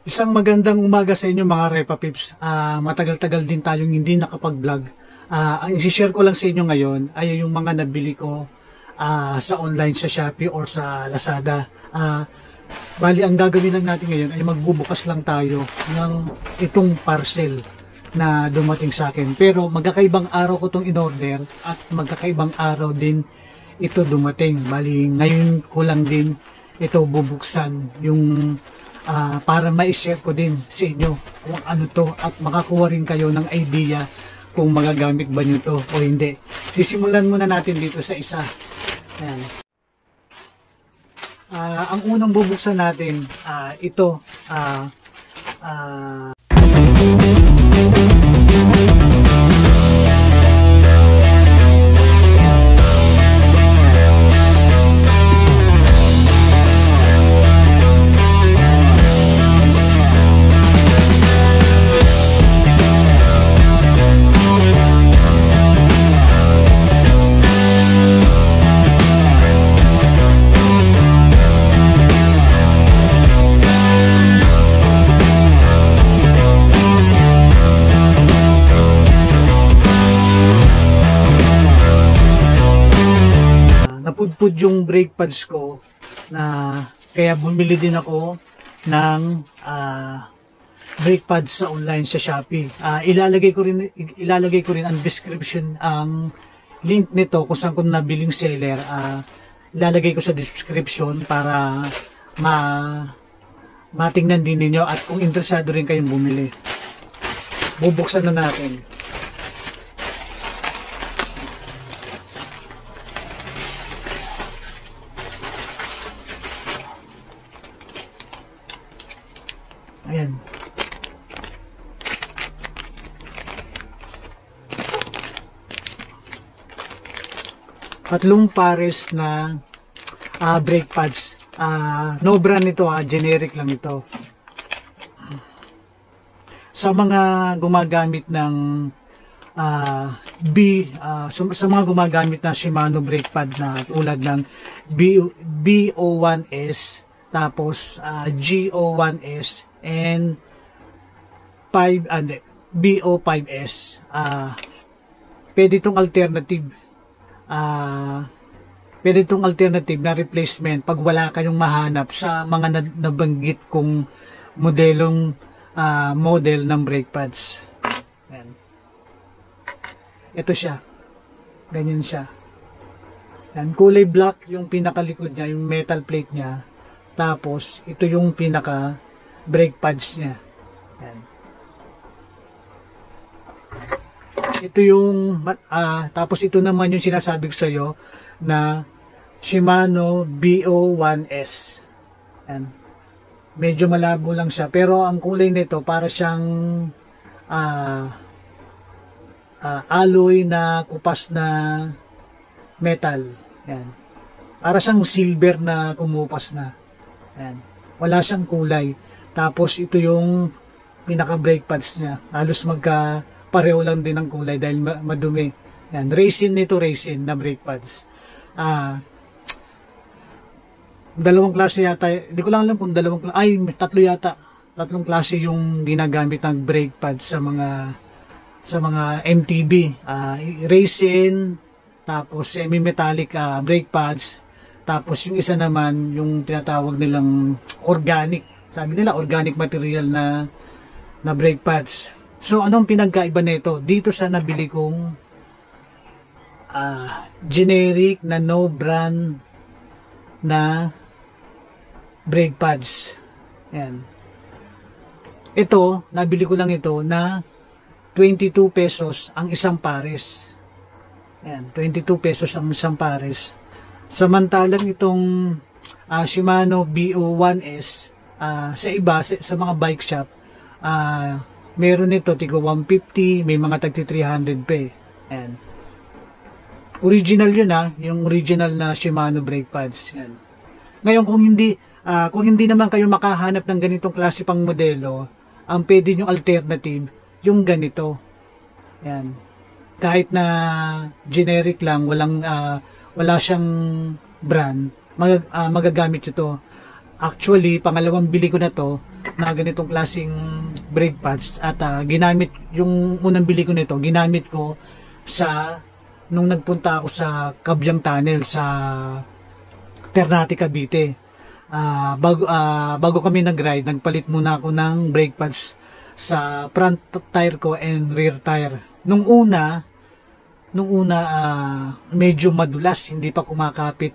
Isang magandang umaga sa inyo mga Repa Pips. Matagal-tagal din tayong hindi nakapag-vlog. Ang i-share ko lang sa inyo ngayon ay yung mga nabili ko sa online sa Shopee or sa Lazada. Bali, ang gagawin lang natin ngayon ay magbubukas lang tayo ng itong parcel na dumating sa akin. Pero magkakaibang araw ko itong in-order at magkakaibang araw din ito dumating. Bali, ngayon ko lang din ito bubuksan yung para ma-share ko din sa inyo kung ano to at makakuha rin kayo ng idea kung magagamit ba nyo to o hindi. Sisimulan muna natin dito sa isa. Ayan. Ang unang bubuksan natin, ito. Napudpud yung brake pads ko na kaya bumili din ako ng brake pads sa online sa Shopee. Ilalagay ko rin ang description ang link nito kung saan ko nabiling seller. Ilalagay ko sa description para matingnan din ninyo at kung interesado rin kayong bumili. Bubuksan na natin. Ayan. Tatlong pares na brake pads. No brand ito, generic lang ito. Sa mga gumagamit ng sa mga gumagamit na Shimano brake pad na tulad ng BO1S, tapos GO1S and BO5S. Pwede itong alternative. Pwede itong alternative na replacement pag wala kayong mahanap sa mga nabanggit kong model ng brake pads. Ayan. Ito siya. Ganyan siya. Ayan. Kulay black yung pinakalikod niya, yung metal plate niya. Tapos, ito yung pinaka brake pads niya. Ayan. Ito yung, tapos ito naman yung sinasabi ko sa iyo na Shimano BO1S. Ayan. Medyo malabo lang siya. Pero ang kulay nito, para siyang alloy na kupas na metal. Ayan. Para siyang silver na kumupas na. Ayan. Wala siyang kulay. Tapos ito yung pinaka brake pads niya. Halos pareho lang din ang kulay dahil madumi. Ayan. Resin nito, resin na brake pads. Dalawang klase yata. Hindi ko lang alam kung tatlo yata. Tatlong klase yung ginagamit ng brake pads sa mga MTB. Resin, tapos semi-metallic brake pads. Tapos yung isa naman, yung tinatawag nilang organic. Sabi nila, organic material na brake pads. So, anong pinagkaiba nito? Dito sa nabili kong generic na no brand na brake pads. Ayan. Ito, nabili ko lang ito na 22 pesos ang isang pares. Ayan, 22 pesos ang isang pares. Samantalang itong Shimano BO1S, sa iba, sa mga bike shop, meron nito tigo 150, may mga tagti 300 pa eh. Ayan. Original yun yung original na Shimano brake pads. Ayan. Ngayon kung hindi naman kayo makahanap ng ganitong klase pang modelo, ang pwede nyo alternative, yung ganito. Ayan. Kahit na generic lang, wala siyang brand, magagamit ito. Actually, pangalawang bili ko na to na ganitong klaseng brake pads at ginamit yung unang bili ko nito, ginamit ko sa nung nagpunta ako sa Cabyang Tunnel sa Ternate, Cavite. Bago kami nag-ride, nagpalit muna ako ng brake pads sa front tire ko and rear tire. Nung una medyo madulas, hindi pa kumakapit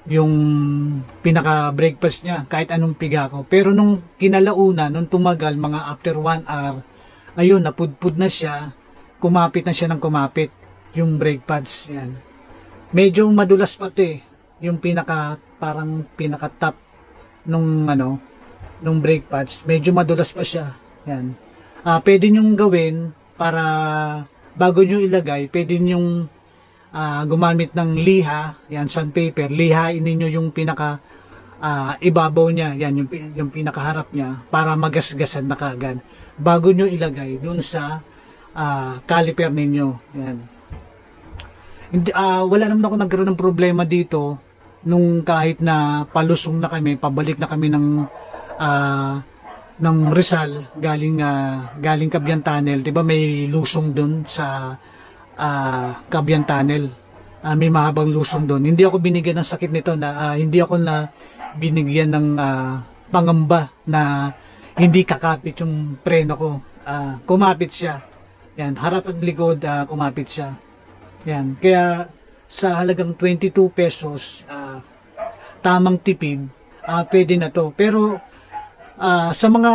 yung pinaka brake pads niya kahit anong piga ko. Pero nung kinalauna, nung tumagal mga after 1 hour, ayun, napudpud na siya, kumapit na siya ng kumapit yung brake pads. Yan. Medyo madulas pa 'to eh, yung parang pinaka top nung brake pads. Medyo madulas pa siya. Yan. Pwede nyong gawin para bago nyo ilagay, pwede nyong gumamit ng liha, yan, sandpaper, lihain ninyo yung pinaka ibabaw niya, yan, yung pinakaharap niya, para magasgasan na kagad bago nyo ilagay dun sa caliper ninyo. Yan. Wala naman ako nagkaroon ng problema dito nung kahit na palusong na kami, pabalik na kami ng Rizal galing Cabyang Tunnel. 'Di ba may lusong doon sa Cabyang Tunnel? May mahabang lusong doon. Hindi ako binigyan ng sakit nito na hindi ako na binigyan ng pangamba na hindi kakapit yung preno ko. Kumapit siya. Yan, harap at likod, kumapit siya. Yan. Kaya sa halagang 22 pesos, tamang tipid, pwede na to. Pero sa mga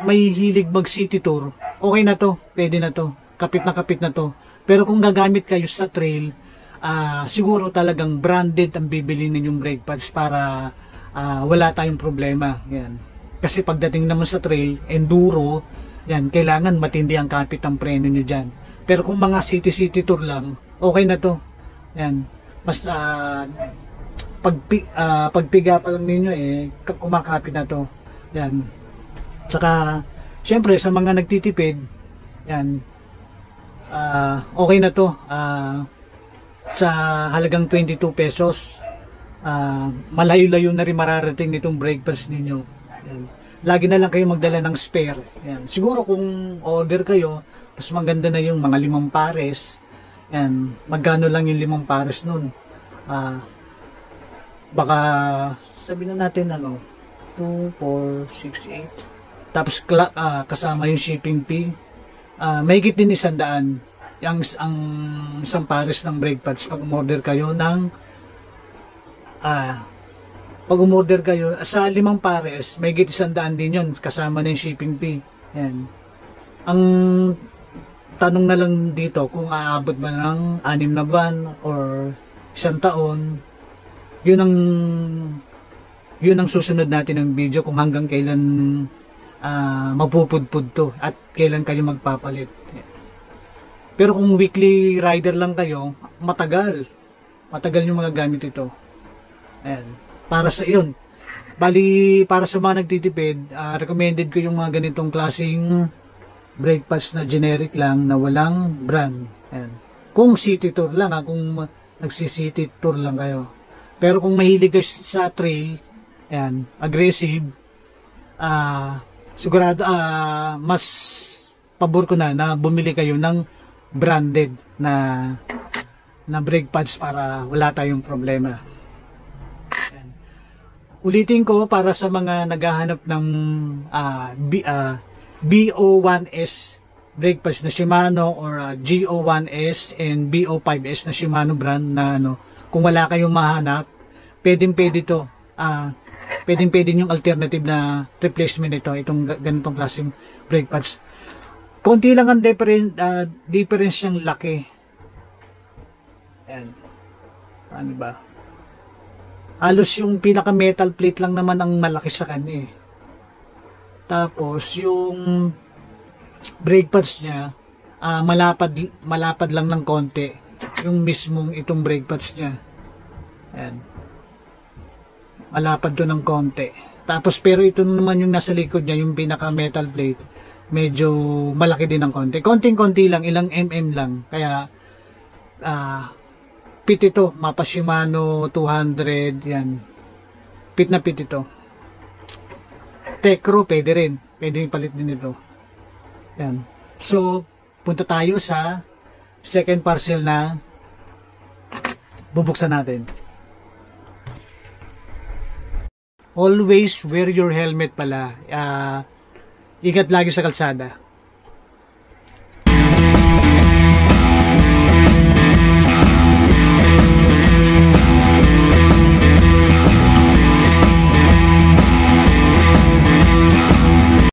may hilig mag city tour, okay na to, pwede na to, kapit na to. Pero kung gagamit kayo sa trail, siguro talagang branded ang bibili ninyong brake pads para wala tayong problema. Yan. Kasi pagdating naman sa trail, enduro, yan, kailangan matindi ang kapit ang preno nyo dyan. Pero kung mga city tour lang, okay na to. Yan. Mas pagpiga pa lang ninyo kumakapit na to. Yan. Tsaka syempre sa mga nagtitipid, yan, okay na to. Sa halagang 22 pesos, malayo-layo na rin mararating nitong brake pads ninyo. Yan. Lagi na lang kayo magdala ng spare. Yan. Siguro kung order kayo, mas maganda na yung mga 5 pares. Yan. Magkano lang yung 5 pares nun? Baka sabihin na natin 2, 4, 6, 8. Tapos kasama yung shipping fee. Mahigit din 100 ang isang pares ng brake pads pag umorder kayo sa 5 pares, mahigit 100 din yun kasama na yung shipping fee. Yan. Ang tanong na lang dito kung aabot ba ng 6 na buwan or 1 taon. Yun ang susunod natin ng video, kung hanggang kailan mapupudpud to at kailan kayo magpapalit. Pero kung weekly rider lang kayo, matagal nyo magagamit ito. Ayan. Para sa iyon, bali para sa mga nagtitipid, recommended ko yung mga ganitong klaseng brake pads na generic lang na walang brand. Ayan. Kung city tour lang, kung nagsi-city tour lang kayo. Pero kung mahilig kayo sa trail, ayan, aggressive, sigurado mas pabor ko na bumili kayo ng branded na brake pads para wala tayong problema. Ayan. Ulitin ko para sa mga naghahanap ng BO1S brake pads na Shimano or GO1S and BO5S na Shimano brand na kung wala kayong mahanap, pwede to. Pwede yung alternative na replacement itong ganitong klaseng brake pads. Konti lang ang difference yung laki. Ayan. Ano ba? Halos yung pinaka metal plate lang naman ang malaki sa kanya eh. Tapos yung brake pads niya, malapad lang ng konti yung mismong itong brake pads niya. Ayan. Malapad to ng konti. Tapos pero ito naman yung nasa likod niya, yung pinaka metal plate, medyo malaki din ng konti. Konting-konti lang, ilang mm lang. Kaya fit ito, Mapa Shimano 200 yan. Fit na fit ito. Tecro, pwede rin. Pwede yung palit din ito. Yan. So, punta tayo sa second parcel na bubuksan natin. Always wear your helmet pala. Ingat lagi sa kalsada.